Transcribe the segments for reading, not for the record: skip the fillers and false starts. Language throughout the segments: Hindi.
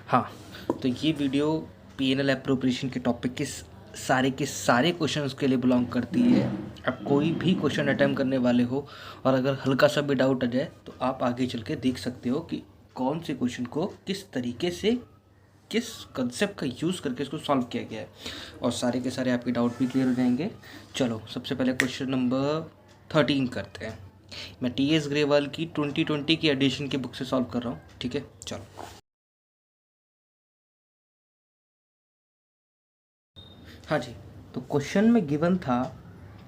हाँ, तो ये वीडियो पीएनएल एप्रोप्रिएशन के टॉपिक के सारे क्वेश्चंस के लिए बिलोंग करती है। आप कोई भी क्वेश्चन अटेम्प्ट करने वाले हो और अगर हल्का सा भी डाउट आ जाए तो आप आगे चल के देख सकते हो कि कौन से क्वेश्चन को किस तरीके से किस कंसेप्ट का यूज़ करके इसको सॉल्व किया गया है और सारे के सारे आपके डाउट भी क्लियर हो जाएंगे। चलो सबसे पहले क्वेश्चन नंबर 13 करते हैं। मैं टीएस ग्रेवाल की 2020 की एडिशन की बुक से सॉल्व कर रहा हूँ, ठीक है। चलो हाँ जी, तो क्वेश्चन में गिवन था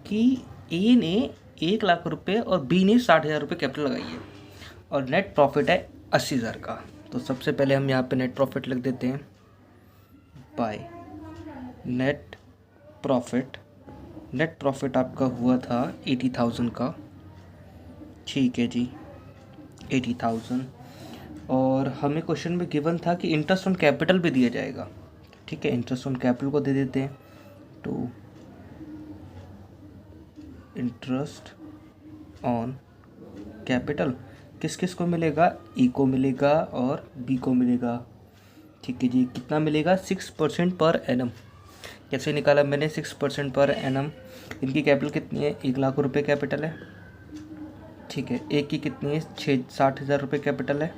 कि ए ने 1 लाख रुपए और बी ने 60,000 रुपये कैपिटल लगाई है और नेट प्रॉफिट है 80,000 का। तो सबसे पहले हम यहाँ पे नेट प्रॉफिट लिख देते हैं by net profit. Net profit आपका हुआ था 80,000 का, ठीक है जी, 80,000। और हमें क्वेश्चन में गिवन था कि इंटरेस्ट ऑन कैपिटल भी दिया जाएगा, ठीक है। इंटरेस्ट ऑन कैपिटल को दे देते हैं। तो इंटरेस्ट ऑन कैपिटल किस किस को मिलेगा? ई को मिलेगा और बी को मिलेगा, ठीक है जी। कितना मिलेगा? 6% पर एनम। कैसे निकाला मैंने 6% पर एनम? इनकी कैपिटल कितनी है? 1 लाख रुपये कैपिटल है, ठीक है। एक की कितनी है? 60,000 रुपये कैपिटल है।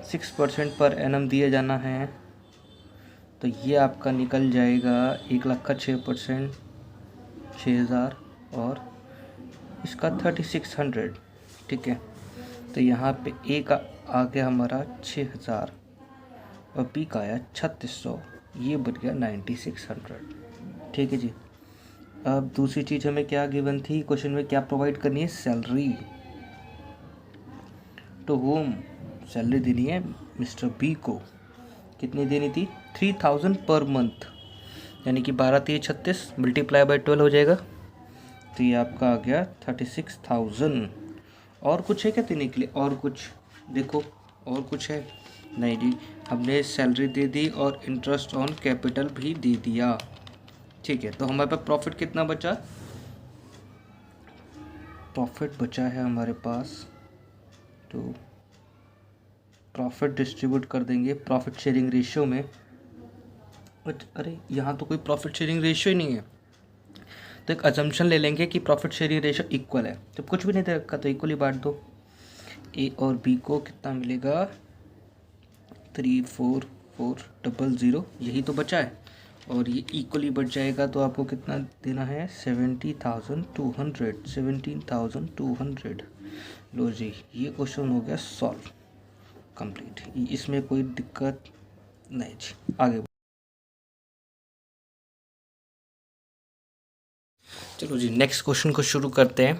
6% पर एनम दिए जाना है, तो ये आपका निकल जाएगा 1 लाख का 6%, 6,000 और इसका 3600, ठीक है। तो यहाँ पे ए का आ गया हमारा 6,000 और बी का आया 3600, ये बन गया 9600, ठीक है जी। अब दूसरी चीज़ हमें क्या गिवन थी क्वेश्चन में, क्या प्रोवाइड करनी है? Salary to home. सैलरी देनी है मिस्टर बी को। कितनी देनी थी? 3,000 पर मंथ, यानी कि 12 3 36 मल्टीप्लाई बाय 12 हो जाएगा। तो ये आपका आ गया 36,000। और कुछ है क्या देने के लिए? और कुछ देखो, और कुछ है? नहीं जी, हमने सैलरी दे दी और इंटरेस्ट ऑन कैपिटल भी दे दिया, ठीक है। तो हमारे पास प्रॉफिट कितना बचा? प्रॉफिट बचा है हमारे पास, तो प्रॉफिट डिस्ट्रीब्यूट कर देंगे प्रॉफिट शेयरिंग रेशियो में। अरे यहाँ तो कोई प्रॉफिट शेयरिंग रेशियो ही नहीं है, तो एक अजम्पशन ले लेंगे कि प्रॉफिट शेयरिंग रेशियो इक्वल है। जब कुछ भी नहीं दे रखा तो इक्वली बांट दो। ए और बी को कितना मिलेगा? 34400, यही तो बचा है, और ये इक्वली बच जाएगा। तो आपको कितना देना है? 17,200, 17,200। लो जी, ये क्वेश्चन हो गया सॉल्व, कंप्लीट। इसमें कोई दिक्कत नहीं जी, आगे। चलो जी, नेक्स्ट क्वेश्चन को शुरू करते हैं।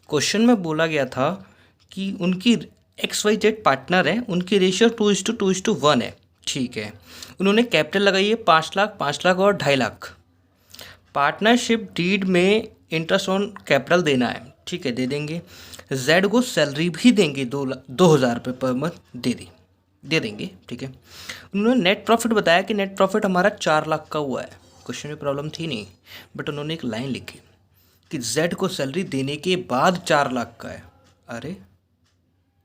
क्वेश्चन में बोला गया था कि उनकी XYZ पार्टनर है, उनकी रेशियो 2:1 है, ठीक है। उन्होंने कैपिटल लगाई है 5 लाख, 5 लाख और 2.5 लाख। पार्टनरशिप डीड में इंटरेस्ट ऑन कैपिटल देना है, ठीक है, दे देंगे। जेड को सैलरी भी देंगे, 2,000 रुपये पर मंथ दे देंगे, ठीक है। उन्होंने नेट प्रॉफिट बताया कि नेट प्रॉफिट हमारा 4 लाख का हुआ है। क्वेश्चन में प्रॉब्लम थी नहीं, बट उन्होंने एक लाइन लिखी कि जेड को सैलरी देने के बाद 4 लाख का है। अरे,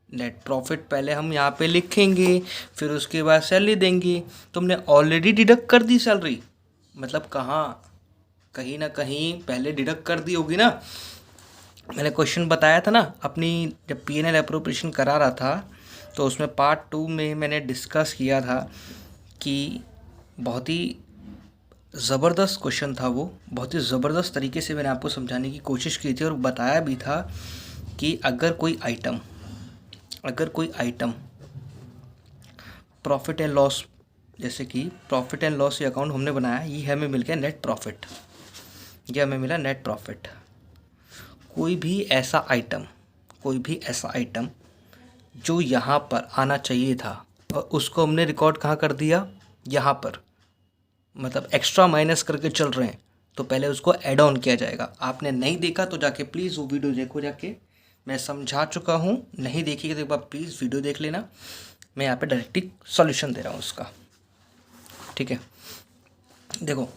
नेट प्रॉफिट पहले हम यहाँ पे लिखेंगे, फिर उसके बाद सैलरी देंगे। तुमने ऑलरेडी डिडक्ट कर दी सैलरी, मतलब कहाँ, कहीं ना कहीं पहले डिडक्ट कर दी होगी ना। मैंने क्वेश्चन बताया था ना अपनी, जब पीएनएल एप्रोप्रिएशन करा रहा था तो उसमें पार्ट 2 में मैंने डिस्कस किया था कि बहुत ही ज़बरदस्त क्वेश्चन था वो। बहुत ही ज़बरदस्त तरीके से मैंने आपको समझाने की कोशिश की थी और बताया भी था कि अगर कोई आइटम प्रॉफिट एंड लॉस, जैसे कि प्रॉफिट एंड लॉस ये अकाउंट हमने बनाया, ये हमें मिल गया नेट प्रॉफिट, ये हमें मिला नेट प्रॉफिट। कोई भी ऐसा आइटम जो यहाँ पर आना चाहिए था और उसको हमने रिकॉर्ड कहाँ कर दिया? यहाँ पर, मतलब एक्स्ट्रा माइनस करके चल रहे हैं, तो पहले उसको ऐड ऑन किया जाएगा। आपने नहीं देखा तो जाके प्लीज़ वो वीडियो देखो, जाके मैं समझा चुका हूँ। नहीं देखिएगा तो एक बार प्लीज़ वीडियो देख लेना, मैं यहाँ पे डायरेक्टली सॉल्यूशन दे रहा हूँ उसका, ठीक है। देखो,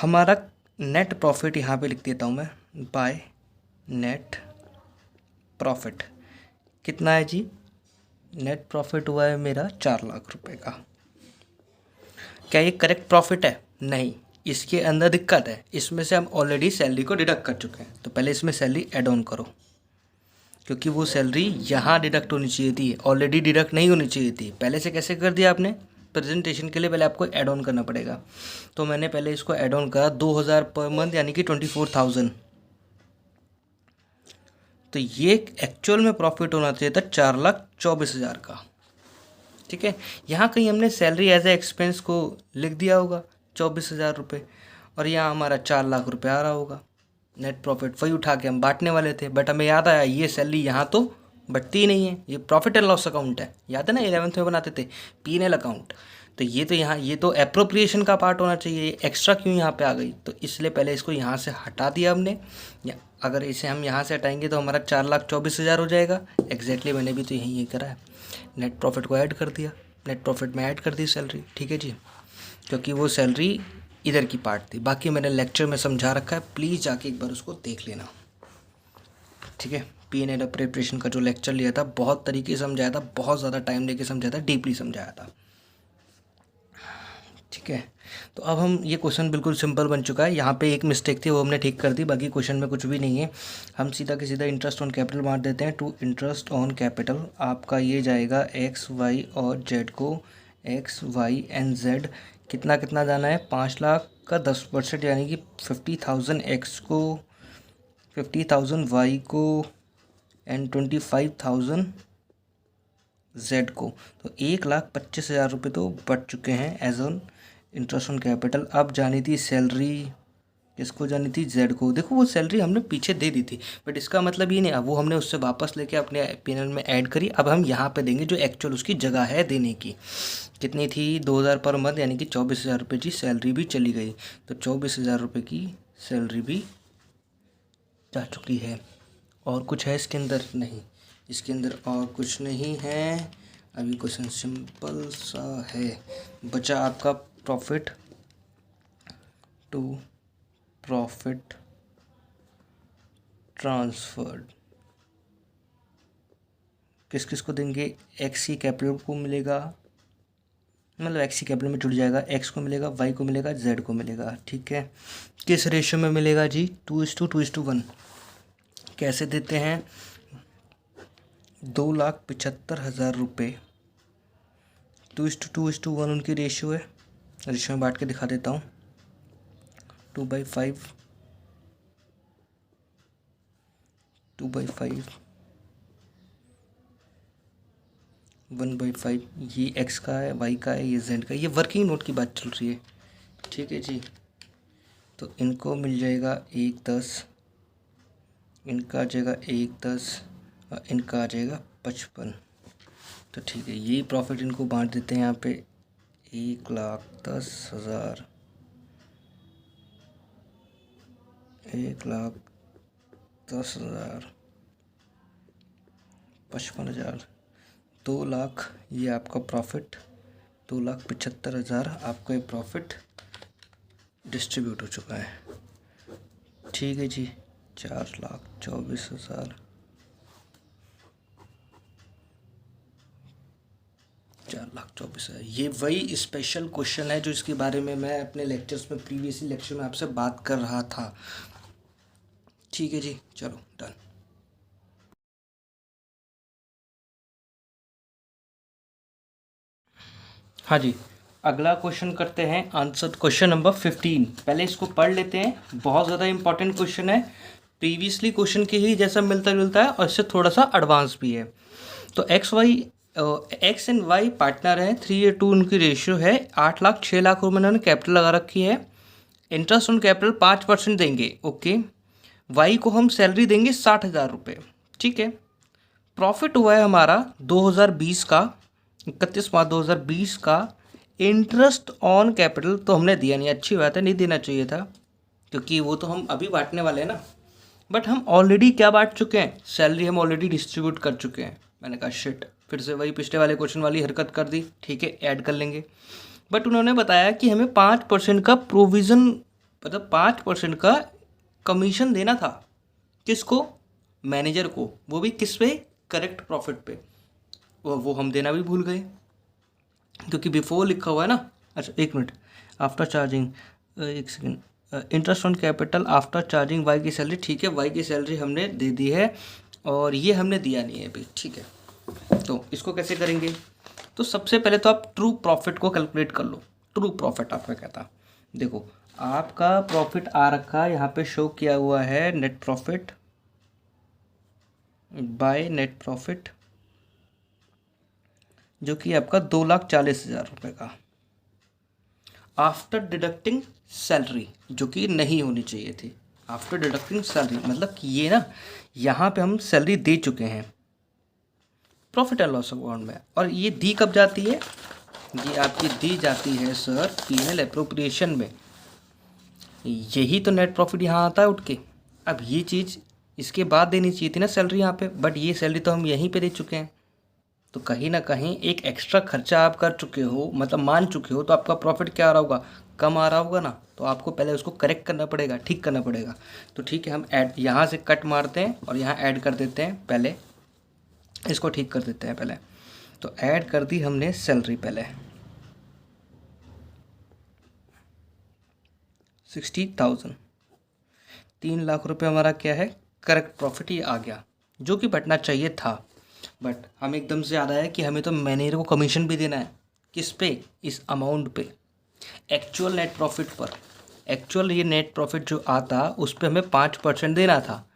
हमारा नेट प्रॉफिट यहाँ पे लिख देता हूँ मैं, बाय नेट प्रॉफिट कितना है जी? नेट प्रॉफिट हुआ है मेरा 4 लाख रुपए का, क्या ये करेक्ट प्रॉफिट है? नहीं, इसके अंदर दिक्कत है। इसमें से हम ऑलरेडी सैलरी को डिडक्ट कर चुके हैं, तो पहले इसमें सैलरी ऐड ऑन करो, क्योंकि वो सैलरी यहाँ डिडक्ट होनी चाहिए थी, ऑलरेडी डिडक्ट नहीं होनी चाहिए थी। पहले से कैसे कर दिया आपने? प्रेजेंटेशन के लिए पहले आपको ऐड ऑन करना पड़ेगा। तो मैंने पहले इसको ऐड ऑन करा 2000 पर मंथ, यानी कि 24,000। तो ये एक्चुअल में प्रॉफिट होना चाहिए था 4,24,000 का। ठीक है, यहाँ कहीं हमने सैलरी एज ए एक्सपेंस को लिख दिया होगा 24,000 रुपये, और यहाँ हमारा 4 लाख रुपये आ रहा होगा नेट प्रॉफिट। वही उठा के हम बांटने वाले थे, बट हमें याद आया ये सैलरी यहाँ तो बटती ही नहीं है, ये प्रॉफिट एंड लॉस अकाउंट है। याद है ना 11th में बनाते थे P&L अकाउंट। तो यहाँ ये तो एप्रोप्रिएशन का पार्ट होना चाहिए, ये एक्स्ट्रा क्यों यहाँ पे आ गई? तो इसलिए पहले इसको यहाँ से हटा दिया हमने। या अगर इसे हम यहाँ से हटाएंगे तो हमारा 4,24,000 हो जाएगा। एग्जैक्टली मैंने भी तो यही करा है, नेट प्रॉफिट को ऐड कर दिया, नेट प्रॉफिट में ऐड कर दी सैलरी। ठीक है जी, क्योंकि वो सैलरी इधर की पार्ट थी। बाकी मैंने लेक्चर में समझा रखा है, प्लीज़ जाके एक बार उसको देख लेना। ठीक है, P&L प्रिपरेशन का जो लेक्चर लिया था बहुत तरीके से समझाया था, बहुत ज़्यादा टाइम लेके समझाया था, डीपली समझाया था। ठीक है, तो अब हम ये क्वेश्चन बिल्कुल सिंपल बन चुका है। यहाँ पे एक मिस्टेक थी वो हमने ठीक कर दी, बाकी क्वेश्चन में कुछ भी नहीं है। हम सीधा के सीधा इंटरेस्ट ऑन कैपिटल मार देते हैं। टू इंटरेस्ट ऑन कैपिटल आपका ये जाएगा एक्स वाई और जेड को, एक्स वाई एंड जेड कितना कितना जाना है? 5 लाख का 10%, यानी कि 50,000 एक्स को, 50,000 वाई को एंड 25,000 जेड को। तो 1,25,000 रुपये तो बढ़ चुके हैं as on interest on capital. अब जानी थी सैलरी, किसको जानी थी? जेड को। देखो वो सैलरी हमने पीछे दे दी थी, बट इसका मतलब ये नहीं, अब वो हमने उससे वापस लेके अपने P&L में ऐड करी। अब हम यहाँ पे देंगे जो एक्चुअल उसकी जगह है देने की। कितनी थी? 2,000 पर मंथ, यानी कि 24,000 रुपये की सैलरी भी चली गई। तो 24,000 रुपये की सैलरी भी जा चुकी है। और कुछ है इसके अंदर? नहीं, इसके अंदर और कुछ नहीं है। अभी क्वेश्चन सिंपल सा है। बचा आपका प्रॉफिट टू प्रॉफिट ट्रांसफर्ड। किस किस को देंगे? एक्स की कैपिटल को मिलेगा, मतलब एक्स की कैपिटल में जुड़ जाएगा, एक्स को मिलेगा, वाई को मिलेगा, जेड को मिलेगा। ठीक है, किस रेशियो में मिलेगा जी? 2:1। कैसे देते हैं? 2,75,000 रुपये। 2:1 उनकी रेशियो है। रेशियो में बांट के दिखा देता हूँ। 2/5, 2/5, 1/5। ये एक्स का है, वाई का है, ये जेड का है। ये वर्किंग नोट की बात चल रही है। ठीक है जी, तो इनको मिल जाएगा 1/10, इनका आ जाएगा 1/10 और इनका आ जाएगा 55। तो ठीक है, यही प्रॉफिट इनको बांट देते हैं यहाँ पे। 1,10,000, 1,10,000, 55,000, 2 लाख ये आपका प्रॉफिट, 2,75,000 आपका ये प्रॉफिट डिस्ट्रीब्यूट हो चुका है। ठीक है जी, 4,24,000, 4,24,000। ये वही स्पेशल क्वेश्चन है जो इसके बारे में मैं अपने लेक्चर्स में, प्रीवियसली लेक्चर में आपसे बात कर रहा था। ठीक है जी, चलो डन। हाँ जी, अगला क्वेश्चन करते हैं आंसर क्वेश्चन नंबर 15। पहले इसको पढ़ लेते हैं, बहुत ज़्यादा इंपॉर्टेंट क्वेश्चन है, प्रीवियसली क्वेश्चन के ही जैसा मिलता जुलता है और इससे थोड़ा सा एडवांस भी है। तो एक्स एंड वाई पार्टनर है, 3:2 उनकी रेशियो है। 8 लाख 6 लाख रुपये उन्होंने कैपिटल लगा रखी है। इंटरेस्ट ऑन कैपिटल 5% देंगे, ओके। वाई को हम सैलरी देंगे 60,000 रुपये, ठीक है। प्रॉफिट हुआ है हमारा 2020 का, 31 मार्च 2020 का। इंटरेस्ट ऑन कैपिटल तो हमने दिया नहीं, अच्छी बात है, नहीं देना चाहिए था, क्योंकि वो तो हम अभी बांटने वाले हैं ना। बट हम ऑलरेडी क्या बांट चुके हैं? सैलरी हम ऑलरेडी डिस्ट्रीब्यूट कर चुके हैं। मैंने कहा शिट, फिर से वही पिछले वाले क्वेश्चन वाली हरकत कर दी। ठीक है, ऐड कर लेंगे। बट उन्होंने बताया कि हमें 5% का प्रोविज़न, मतलब 5% का कमीशन देना था। किसको? मैनेजर को। वो भी किस पे? करेक्ट प्रॉफिट पे। वो हम देना भी भूल गए, क्योंकि बिफोर लिखा हुआ है ना, अच्छा एक मिनट, आफ्टर चार्जिंग, एक second, interest on capital after charging Y की सैलरी, ठीक है वाई की सैलरी हमने दे दी है और ये हमने दिया नहीं है अभी, ठीक है। तो इसको कैसे करेंगे, तो सबसे पहले तो आप ट्रू प्रॉफिट को कैलकुलेट कर लो। ट्रू प्रॉफिट आपका क्या था, देखो आपका प्रॉफिट आ रखा है यहाँ पे शो किया हुआ है net profit by net profit, जो कि आपका 2,40,000 रुपये का आफ्टर डिडक्टिंग सैलरी, जो कि नहीं होनी चाहिए थी। आफ्टर डिडक्टिंग सैलरी मतलब कि ये ना, यहाँ पे हम सैलरी दे चुके हैं प्रॉफिट एंड लॉस अकाउंट में, और ये दी कब जाती है, ये आपकी दी जाती है सर पीएनएल एप्रोप्रिएशन में। यही तो नेट प्रॉफिट यहाँ आता है उठ के। अब ये चीज़ इसके बाद देनी चाहिए थी ना सैलरी यहाँ पे, बट ये सैलरी तो हम यहीं पे दे चुके हैं। तो कहीं ना कहीं एक एक्स्ट्रा खर्चा आप कर चुके हो, मतलब मान चुके हो, तो आपका प्रॉफिट क्या आ रहा होगा, कम आ रहा होगा ना। तो आपको पहले उसको करेक्ट करना पड़ेगा, ठीक करना पड़ेगा। तो ठीक है, हम ऐड यहाँ से कट मारते हैं और यहाँ ऐड कर देते हैं, पहले इसको ठीक कर देते हैं पहले। तो ऐड कर दी हमने सैलरी पहले 60,000, 3,00,000 रुपये हमारा क्या है करेक्ट प्रॉफिट, ये आ गया जो कि बटना चाहिए था। बट हमें एकदम से याद आया कि हमें तो मैनेजर को कमीशन भी देना है, किस पे, इस अमाउंट पे, एक्चुअल नेट प्रॉफिट पर। एक्चुअल ये नेट प्रॉफिट जो आता उस पर हमें 5% देना था,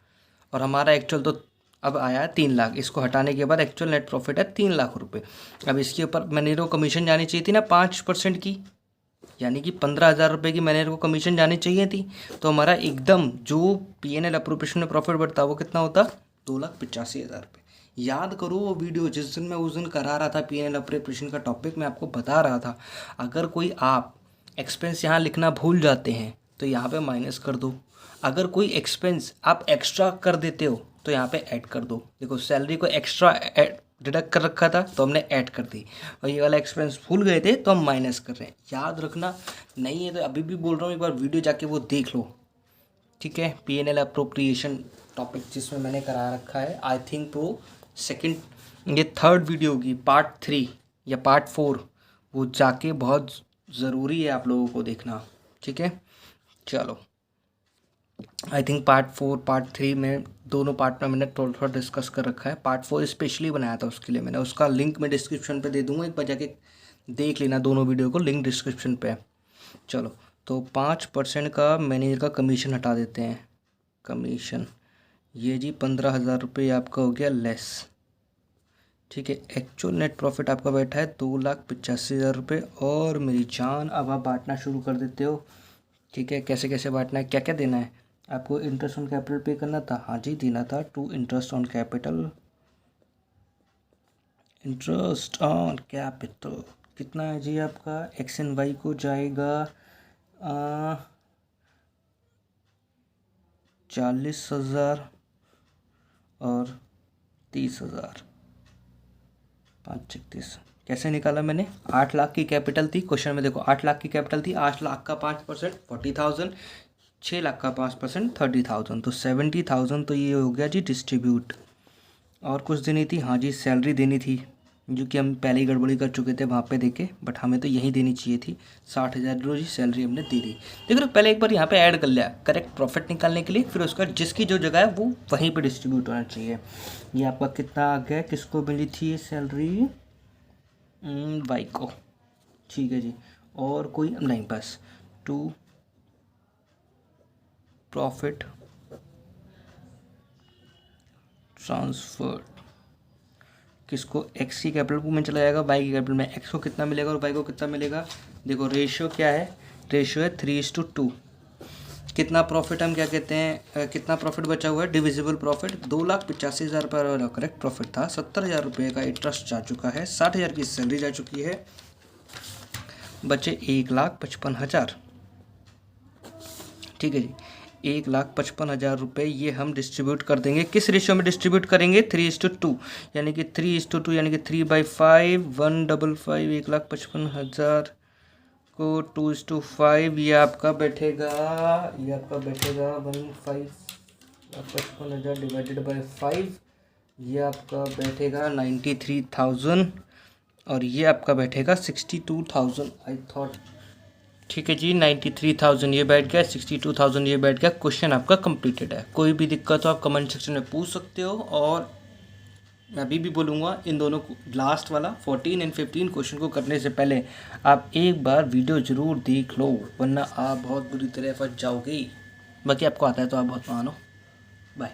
और हमारा एक्चुअल तो अब आया 3,00,000। इसको हटाने के बाद एक्चुअल नेट प्रॉफिट है 3,00,000 रुपये। अब इसके ऊपर मैनेजर को कमीशन जानी चाहिए थी ना 5% की, यानी कि 15,000 रुपये की मैनेजर को कमीशन जानी चाहिए थी। तो हमारा एकदम जो पीएनएल अप्रोप्रिएशन में प्रॉफिट बढ़ता वो कितना होता, 2,85,000 रुपये। याद करो वो वीडियो जिस दिन मैं उस दिन करा रहा था पीएनएल अप्रोप्रिएशन का टॉपिक, मैं आपको बता रहा था अगर कोई आप एक्सपेंस यहाँ लिखना भूल जाते हैं तो यहाँ पे माइनस कर दो, अगर कोई एक्सपेंस आप एक्स्ट्रा कर देते हो तो यहाँ पे ऐड कर दो। देखो सैलरी को एक्स्ट्रा डिडक्ट कर रखा था तो हमने ऐड कर दी, और ये वाला एक्सपेंस भूल गए थे तो हम माइनस कर रहे हैं। याद रखना, नहीं है तो अभी भी बोल रहा हूँ, एक बार वीडियो जाके वो देख लो, ठीक है। पीएनएल अप्रोप्रिएशन टॉपिक जिसमें मैंने करा रखा है, आई थिंक वो सेकंड ये थर्ड वीडियो होगी, पार्ट 3 या पार्ट 4, वो जाके बहुत ज़रूरी है आप लोगों को देखना, ठीक है। चलो आई थिंक पार्ट 4 पार्ट 3 में दोनों पार्ट में मैंने थोड़ा थोड़ा डिस्कस कर रखा है। पार्ट 4 स्पेशली बनाया था उसके लिए मैंने, उसका लिंक मैं डिस्क्रिप्शन पे दे दूँगा, एक बार जाके देख लेना दोनों वीडियो को, लिंक डिस्क्रिप्शन पे है। चलो तो 5% का मैनेजर का कमीशन हटा देते हैं, कमीशन ये जी 15,000 रुपये आपका हो गया लेस, ठीक है। एक्चुअल नेट प्रॉफिट आपका बैठा है 2,85,000 रुपये। और मेरी जान अब आप बांटना शुरू कर देते हो, ठीक है। कैसे कैसे बांटना है, क्या क्या देना है आपको, इंटरेस्ट ऑन कैपिटल पे करना था, हाँ जी देना था, to interest on capital, interest on capital कितना है जी आपका, एक्स एंड वाई को जाएगा 40,000 और 30,000, 5-36। कैसे निकाला मैंने, 8 लाख की कैपिटल थी क्वेश्चन में, देखो 8 लाख की कैपिटल थी, 8 लाख का 5% 40,000, 6 लाख का 5% 30,000, तो 70,000 तो ये हो गया जी डिस्ट्रीब्यूट। और कुछ देनी थी, हाँ जी सैलरी देनी थी, जो कि हम पहले ही गड़बड़ी कर चुके थे वहाँ पे देके, बट हमें तो यही देनी चाहिए थी, 60,000 जी सैलरी हमने दे दी। देख लो पहले एक बार यहाँ पे ऐड कर लिया करेक्ट प्रॉफिट निकालने के लिए, फिर उसका जिसकी जो जगह है वो वहीं पे डिस्ट्रीब्यूट होना चाहिए। ये आपका कितना आ गया, किसको मिली थी ये सैलरी, वाई को, ठीक है जी। और कोई नहीं, बस टू प्रॉफिट ट्रांसफर, किसको, एक्स की कैपिटल में चला जाएगा, वाई की कैपिटल में, एक्स को कितना मिलेगा और वाई को कितना मिलेगा। देखो रेशियो क्या है, रेशियो है 3:2। कितना प्रॉफिट, हम क्या कहते हैं, कितना प्रॉफिट बचा हुआ है, डिविजिबल प्रॉफिट 2,85,000 रुपये करेक्ट प्रॉफिट था, 70,000 रुपये का इंटरेस्ट जा चुका है, 60,000 की सैलरी जा चुकी है, बचे 1,55,000, ठीक है जी। 1,55,000 रुपये ये हम डिस्ट्रीब्यूट कर देंगे, किस रेशियो में डिस्ट्रीब्यूट करेंगे, 3:2, यानी कि 3:2 यानी कि 3/5, 155, 1,55,000 को 2:5, ये आपका बैठेगा 1,55,000 डिवाइडेड बाई 5, ये आपका बैठेगा 93,000। और ये आपका बैठेगा 62,000 आई थॉट। ठीक है जी, 93,000 ये बैठ गया, 62,000 ये बैठ गया। क्वेश्चन आपका कंप्लीटेड है। कोई भी दिक्कत हो आप कमेंट सेक्शन में पूछ सकते हो। और मैं अभी भी बोलूँगा, इन दोनों को लास्ट वाला 14 एंड 15 क्वेश्चन को करने से पहले आप एक बार वीडियो ज़रूर देख लो, वरना आप बहुत बुरी तरह फंस जाओगे। बाकी आपको आता है तो आप बहुत मानो। बाय।